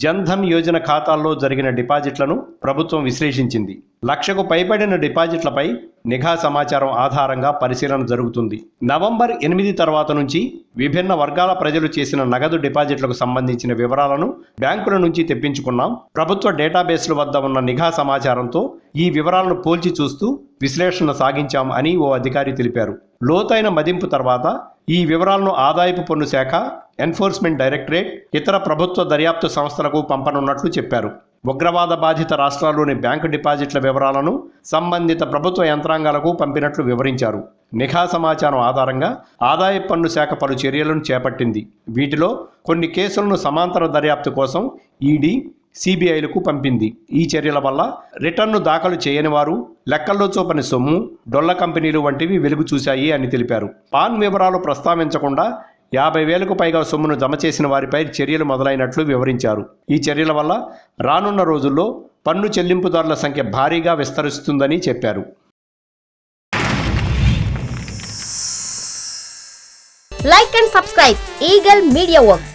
జన్ధన్ యోజన ఖాతాల్లో జరిగిన డిపాజిట్లను ప్రభుత్వం విశ్లేషించింది. 1,00,000కు పైబడిన డిపాజిట్లపై నిఘా సమాచారం ఆధారంగా పరిశీలన జరుగుతుంది. నవంబర్ 8 తర్వాత నుంచి విభిన్న వర్గాల ప్రజలు చేసిన నగదు డిపాజిట్లకు సంబంధించిన వివరాలను బ్యాంకుల నుంచి తెప్పించుకున్నాం. ప్రభుత్వ డేటాబేస్ల వద్ద ఉన్న నిఘా సమాచారంతో ఈ వివరాలను పోల్చి చూస్తూ విశ్లేషణ సాగించాం అని ఓ అధికారి తెలిపారు. లోతైన మదింపు తర్వాత ఈ వివరాలను ఆదాయపు పన్ను శాఖ, ఎన్ఫోర్స్మెంట్ డైరెక్టరేట్, ఇతర ప్రభుత్వ దర్యాప్తు సంస్థలకు పంపనున్నట్లు చెప్పారు. ఉగ్రవాద బాధిత రాష్ట్రాల్లోని బ్యాంకు డిపాజిట్ల వివరాలను సంబంధిత ప్రభుత్వ యంత్రాంగాలకు పంపినట్లు వివరించారు. నిఘా సమాచారం ఆధారంగా ఆదాయపు పన్ను శాఖ పలు చర్యలను చేపట్టింది. వీటిలో కొన్ని కేసులను సమాంతర దర్యాప్తు కోసం ఈడీ, సిబిఐలకు పంపింది. ఈ చర్యల వల్ల రిటర్ను దాఖలు చేయని వారు, లెక్కల్లో చూపని సొమ్ము, డొల్ల కంపెనీలు వంటివి వెలుగు చూశాయి అని తెలిపారు. పాన్ వివరాలు ప్రస్తావించకుండా 50,000కు పైగా సొమ్మును జమ చేసిన వారిపై చర్యలు మొదలైనట్లు వివరించారు. ఈ చర్యల వల్ల రానున్న రోజుల్లో పన్ను చెల్లింపుదారుల సంఖ్య భారీగా విస్తరిస్తుందని చెప్పారు. Like and subscribe Eagle Media Works.